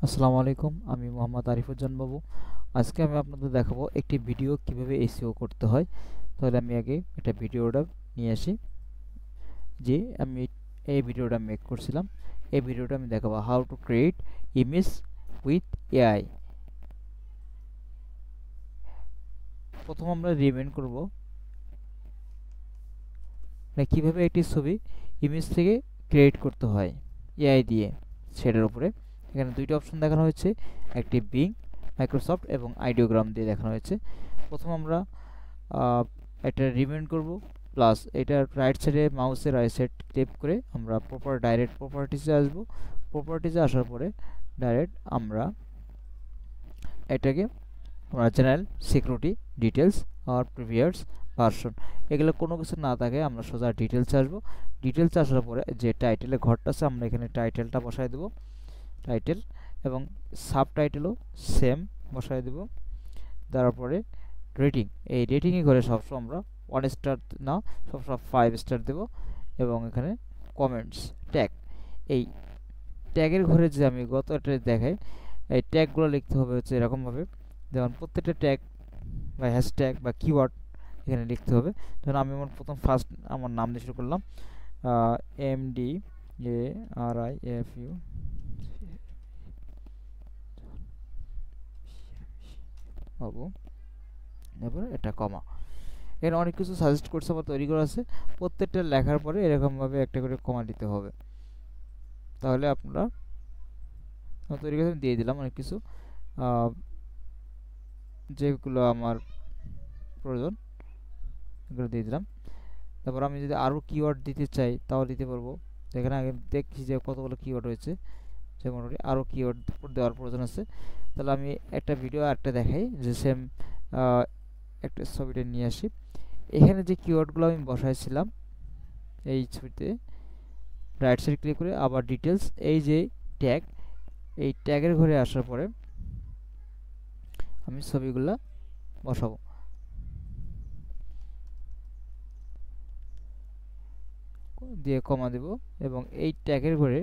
আসসালামু আলাইকুম, আমি মোহাম্মদ আরিফুজ্জান বাবু। আজকে আমি আপনাদের দেখাবো একটি ভিডিও কিভাবে এসইও করতে হয়। তাহলে আমি আগে একটা ভিডিওটা নিয়ে আসি। যে আমি এই ভিডিওটা মেক করছিলাম, এই ভিডিওটা আমি দেখাবো how to create image with AI. প্রথম আমরা রিমেইন করব কিভাবে একটি ছবি ইমেজ থেকে ক্রিয়েট করতে হয় এআই দিয়ে। সেটার উপরে এখানে দুইটা অপশন দেখানো হয়েছে, একটি বিং, মাইক্রোসফট এবং আইডিওগ্রাম দিয়ে দেখানো হয়েছে। প্রথম আমরা এটা রিমেইন করব, প্লাস এটা রাইট সাইডে মাউসের রাইট সাইড ক্লিক করে আমরা ডাইরেক্ট প্রপার্টিজে আসব। প্রপার্টিজে আসার পরে ডাইরেক্ট আমরা এটাকে জেনারেল, সিকিউরিটি, ডিটেলস আর প্রিভিয়াস ভার্সন, এগুলো কোনো কিছু না থাকে আমরা সোজা ডিটেলসে আসবো। ডিটেলসে আসার পরে যে টাইটেলের ঘরটা আছে আমরা এখানে টাইটেলটা বসাই দেব, টাইটেল, এবং সাব টাইটেলও সেম বসাই দেব। তারপরে রেটিং, এই রেটিংয়ে ঘরে সবসময় আমরা 1 স্টার না, সবসময় 5 স্টার দেব। এবং এখানে কমেন্টস, ট্যাগ, এই ট্যাগের ঘরে যে আমি গত একটা দেখাই, এই ট্যাগগুলো লিখতে হবে হচ্ছে এরকমভাবে, যেমন প্রত্যেকটা ট্যাগ বা হ্যাশট্যাগ বা কিওয়ার্ড এখানে লিখতে হবে। ধরুন আমি আমার প্রথম ফার্স্ট আমার নাম দিয়ে শুরু করলাম, MDARIFU বাবু, তারপরে এটা কমা। এখানে অনেক কিছু সাজেস্ট করছে আমার তৈরি করা আছে, প্রত্যেকটা লেখার পরে এরকমভাবে একটা করে কমা দিতে হবে। তাহলে আপনারা তৈরি করে দিয়ে দিলাম অনেক কিছু, যেগুলো আমার প্রয়োজন এগুলো দিয়ে দিলাম। তারপর আমি যদি আরও কিওয়ার্ড দিতে চাই তাও দিতে পারবো। এখানে আগে দেখছি যে কতগুলো কিওয়ার্ড হয়েছে, যে মোটামুটি আরও কিওয়ার্ড দেওয়ার প্রয়োজন আছে। তাহলে আমি একটা ভিডিও আরেকটা দেখাই, যে সেম একটা ছবিটা নিয়ে আসি। এখানে যে কিওয়ার্ডগুলো আমি বসাইছিলাম এই ছবিতে, রাইট সাইড ক্লিক করে আবার ডিটেলস, এই যে ট্যাগ, এই ট্যাগের ঘরে আসার পরে আমি ছবিগুলা বসাবো। দিয়ে কমা দেব এবং এই ট্যাগের ঘরে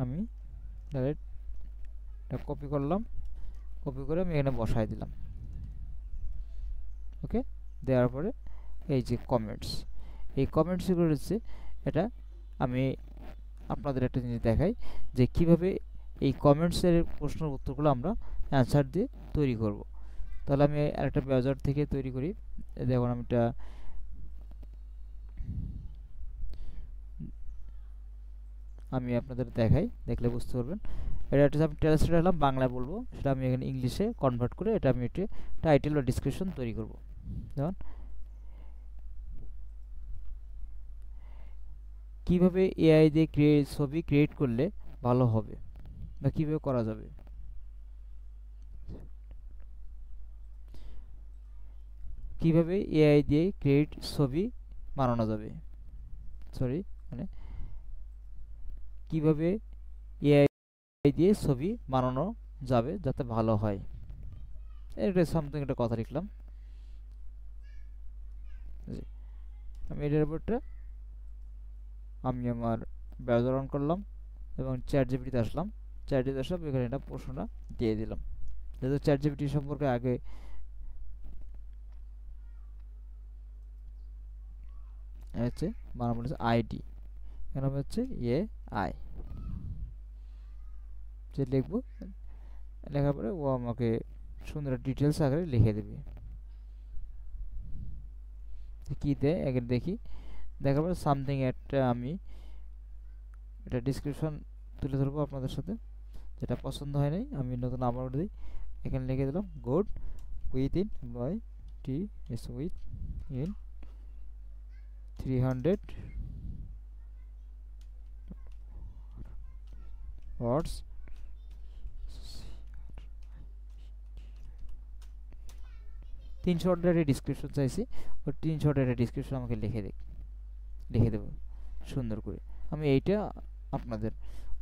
আমি ডাইরেক্ট কপি করলাম, কপি করে আমি এখানে বসাই দিলাম। ওকে, দেওয়ার পরে এই যে কমেন্টস, এই কমেন্টসগুলো হচ্ছে এটা আমি আপনাদের একটা জিনিস দেখাই যে কিভাবে এই কমেন্টসের প্রশ্নের উত্তরগুলো আমরা অ্যান্সার দিয়ে তৈরি করব। তাহলে আমি আরেকটা ব্রাউজার থেকে তৈরি করি। দেখুন আমি এটা আপনাদের দেখাই, দেখলে বুঝতে পারবেন। এটা হচ্ছে আমি ট্রান্সলেট হলাম, বাংলা বলবো, সেটা আমি এখানে ইংলিশে কনভার্ট করে এটা আমি একটা টাইটেল বা ডিসক্রিপশন তৈরি করব। যেমন কিভাবে এআই দিয়ে ছবি ক্রিয়েট করলে ভালো হবে বা কিভাবে করা যাবে। কিভাবে এআই দিয়ে ছবি বানানো যাবে, সরি, মানে কিভাবে এআই দিয়ে ছবি বানানো যাবে যাতে ভালো হয়। এটা সামথিং একটা কথা লিখলাম। আমি এটার উপরটা আমি আমার ব্রাউজার অন করলাম এবং চ্যাট জিপিটিতে আসলাম। চ্যাট জিপিটি আসলাম, এখানে একটা প্রশ্নটা দিয়ে দিলাম। যেহেতু চ্যাট জিপিটি সম্পর্কে আগে হচ্ছে বানানো হচ্ছে আইডি, এখানে হচ্ছে এআই, যে লিখবো, লেখার পরে ও আমাকে সুন্দর ডিটেলস আকারে লিখে দেবে। কি দেয় আগে দেখি, দেখার পরে সামথিং একটা আমি এটা ডিসক্রিপশন তুলে ধরবো আপনাদের সাথে। যেটা পছন্দ হয় নাই আমি নতুন আবার দিই, এখানে লিখে দিলাম good within by T S within 300 words, 300 ওয়ার্ডের ডিসক্রিপশন চাইছি, ওই 300 ওয়ার্ডের ডিসক্রিপশন আমাকে লিখে দেবো সুন্দর করে। আমি এইটা আপনাদের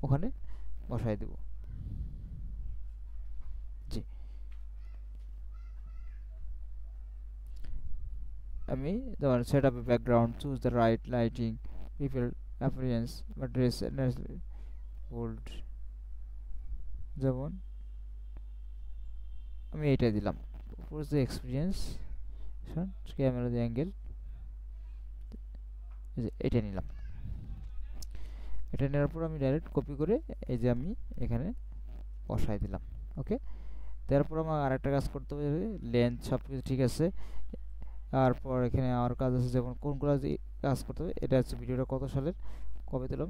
ওখানে বসাই দেব। জি, আমি যেমন set up background, choose the right lighting, people appearance বা ড্রেস বোল্ড, যেমন আমি এটা দিলাম, উপরে যে এক্সপিরিয়েন্স ক্যামেরা দি অ্যাঙ্গেল, এটা নিলাম। এটা নেওয়ার পর আমি ডাইরেক্ট কপি করে এই যে আমি এখানে বসাই দিলাম। ওকে, তারপর আমার আরেকটা কাজ করতে হবে, লেন্থ সব কিছু ঠিক আছে। তারপর এখানে আর কাজ আছে, যেমন কোন কাজ করতে হবে। এটা হচ্ছে ভিডিওটা কত সালের, কবে দিলাম,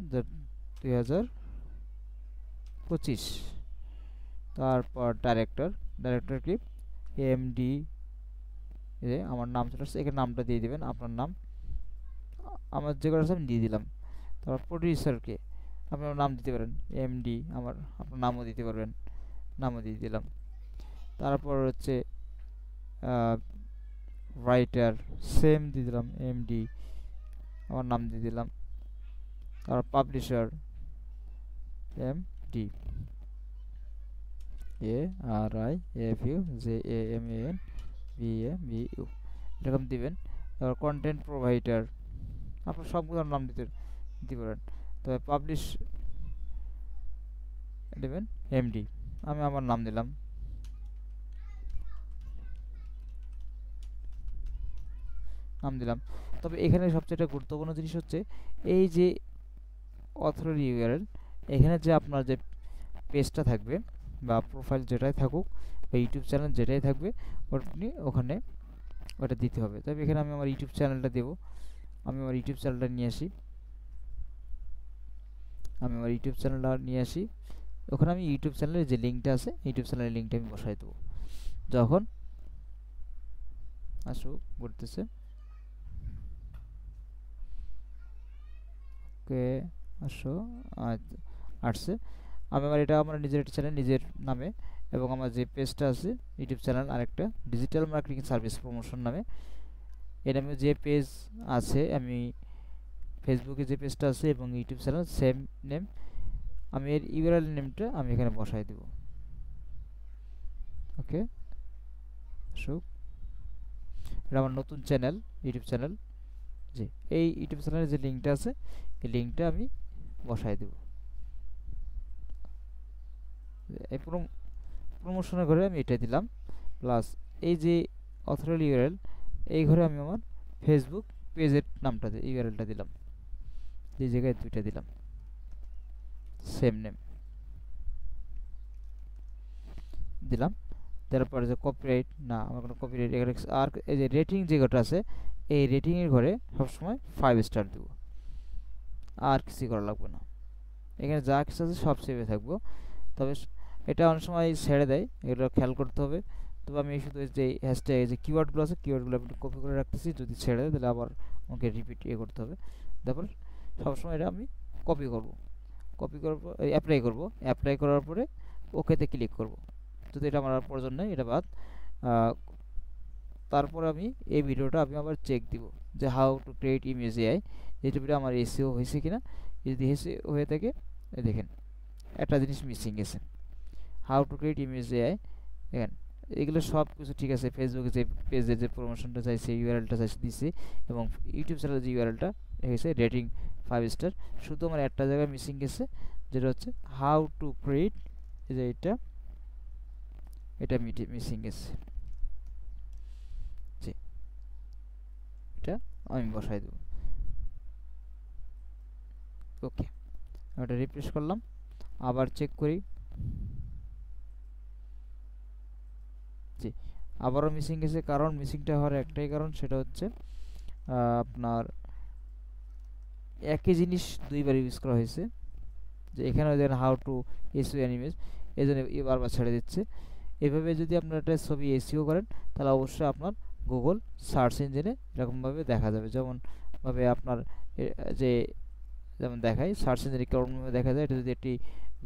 2025। তারপর ডাইরেক্টর কি, এমডি, আমার নাম চলে আসছে, এখানে নামটা দিয়ে দিবেন, আপনার নাম, আমার যে কটা আছে আমি দিয়ে দিলাম। তারপর প্রডিউসারকে আপনার নাম দিতে পারেন, এমডি, আপনার নামও দিতে পারবেন, নামও দিয়ে দিলাম। তারপর হচ্ছে রাইটার, সেম দিয়ে দিলাম, এমডি, আমার নাম দিয়ে দিলাম। তারপর পাবলিশার, এমডি, ARIFUJAMANBAMBU, এরকম দিবেন। তারপর কন্টেন্ট প্রোভাইডার, আপনার সবগুলোর নাম দিতে পারেন। তবে পাবলিশ দেবেন এমডি, আমি আমার নাম দিলাম। তবে এখানে সবচেয়ে গুরুত্বপূর্ণ জিনিস হচ্ছে এই যে অথর ইউআরএল, এখানে যে আপনার যে পেজটা থাকবে বা প্রোফাইল যেটাই থাকুক বা ইউটিউব চ্যানেল যেটাই থাকবে, আপনি ওখানে ওটা দিতে হবে। তবে এখানে আমি আমার ইউটিউব চ্যানেলটা দেব। আমি আমার ইউটিউব চ্যানেলটা নিয়ে আসি। ওখানে আমি ইউটিউব চ্যানেলের যে লিঙ্কটা আছে, ইউটিউব চ্যানেলের লিঙ্কটা আমি বসাই দেবো। যখন ঘুরতেছে, ওকে আসছে। আমি এটা আমার নিজের চ্যানেল, নিজের নামে, এবং আমার যে পেজটা আছে ইউটিউব চ্যানেল আরেকটা ডিজিটাল মার্কেটিং সার্ভিস প্রমোশন নামে, এর নামে যে পেজ আছে, আমি ফেসবুকে যে পেজটা আছে এবং ইউটিউব চ্যানেল সেম নেম, আমি এর ইউআরএল নেমটা আমি এখানে বসাই দেব। ওকে, এটা আমার নতুন চ্যানেল, ইউটিউব চ্যানেল। জি, এই ইউটিউব চ্যানেলের যে লিঙ্কটা আছে, এই লিঙ্কটা আমি বসাই দেব। এই প্রমোশনের ঘরে আমি এটা দিলাম, প্লাস এই যে অথরাল ইউআরএল, এই ঘরে আমি আমার ফেসবুক পেজের নামটা ইউআরএলটা দিলাম, এই জায়গায় দুইটা দিলাম, সেম নেম দিলাম। তারপরে যে কপিরাইট, না আমার কোনো কপিরাইট এখানে, আর এই যে রেটিং যে ঘরটা আছে, এই রেটিংয়ের ঘরে সবসময় 5 স্টার দেব, আর কিছু করা লাগবে না। এখানে যা কিছু আছে সব সেভে থাকবো। তবে এটা অনেক সময় ছেড়ে দেয়, এগুলো খেয়াল করতে হবে। তবে আমি শুধু যে হ্যাশট্যাগ, যে কিওয়ার্ডগুলো আছে, কিওয়ার্ডগুলো আমি কপি করে রাখতেছি, যদি ছেড়ে দেয় তাহলে আবার আমাকে রিপিট করতে হবে। তারপর সবসময় এটা আমি কপি করব, অ্যাপ্লাই করার পরে ওকেতে ক্লিক করব, যদি এটা আমার প্রয়োজন নেই, এটা বাদ। তারপর আমি এই ভিডিওটা আমি আবার চেক দিব যে how to create image AI, এই ভিডিও আমার এসইও হয়েছে কিনা। যদি এসইও হয়ে থাকে, দেখেন একটা জিনিস মিসিং গেছে, how to create image AI. দেখেন এগুলো সব কিছু ঠিক আছে, ফেসবুকে যে পেজের যে প্রমোশনটা চাইছে, ইউআরএলটা চাইছে দিছে, এবং ইউটিউব চ্যানেলের যে ইউআরএলটা হয়েছে রেটিং 5 স্টার। শুধু আমার একটা জায়গায় মিসিং গেছে, যেটা হচ্ছে হাউ টু ক্রিয়েট, এই যে এটা মিসিং গেছে। জি, এটা আমি বসাই দেব। ওকে, ওটা রিফ্রেশ করলাম, আবার চেক করি। জি, আবারও মিসিং গেছে। কারণ মিসিংটা হওয়ার একটাই কারণ, সেটা হচ্ছে আপনার একই জিনিস দুইবার ইউজ করা হয়েছে। যে এখানে দেখেন how to SEO an image, এই জন্য বারবার ছেড়ে দিচ্ছে। এভাবে যদি আপনারা একটা ছবি এসইও করেন, তাহলে অবশ্যই আপনার গুগল সার্চ ইঞ্জিনে এরকমভাবে দেখা যাবে। যেমনভাবে আপনার যে যেমন দেখায় সার্চ ইঞ্জিনে কেমনভাবে দেখা যায়, এটা যদি একটি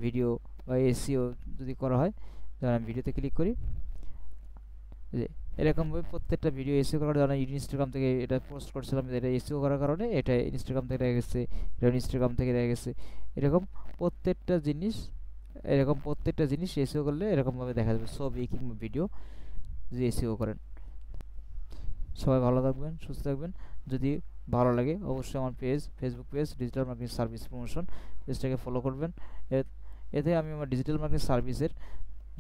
ভিডিও বা এসইও যদি করা হয়, যেমন আমি ভিডিওতে ক্লিক করি, যে এরকমভাবে প্রত্যেকটা ভিডিও এসইও করার জন্য ইনস্টাগ্রাম থেকে এটা পোস্ট করছিলাম, এটা এসইও করার কারণে এটা ইনস্টাগ্রাম থেকে রেখে গেছে, এটা ইনস্টাগ্রাম থেকে রেখে গেছে। এরকম প্রত্যেকটা জিনিস এসইও করলে এরকমভাবে দেখা যাবে, ছবি কিংবা ভিডিও যদি এসইও করেন। সবাই ভালো থাকবেন, সুস্থ থাকবেন। যদি ভালো লাগে অবশ্যই আমার Facebook page digital marketing service promotion, পেজটাকে ফলো করবেন। এতে আমি আমার ডিজিটাল মার্কেটিং সার্ভিসের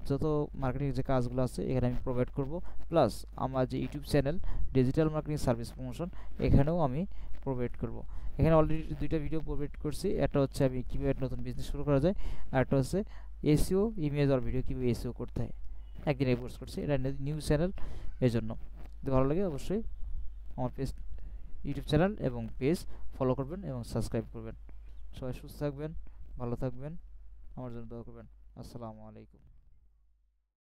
যত মার্কেটিং যে কাজগুলো আছে এখানে আমি প্রোভাইড করব, প্লাস আমার যে YouTube channel digital marketing service promotion এখানেও আমি প্রোভাইড করব। এখানে অলরেডি দুইটা ভিডিও প্রোভাইড করছি, একটা হচ্ছে আমি কীভাবে নতুন বিজনেস শুরু করা যায়, আর একটা হচ্ছে এসইও ইমেজ আর ভিডিও কীভাবে এসইও করতে হয়, একদিন পোস্ট করছি। এটা নিউ চ্যানেল, এই জন্য যদি ভালো লাগে অবশ্যই আমার পেজ, ইউটিউব চ্যানেল এবং পেজ ফলো করবেন এবং সাবস্ক্রাইব করবেন। সবাই সুস্থ থাকবেন, ভালো থাকবেন, আমার জন্য দোয়া করবেন। আসসালামু আলাইকুম।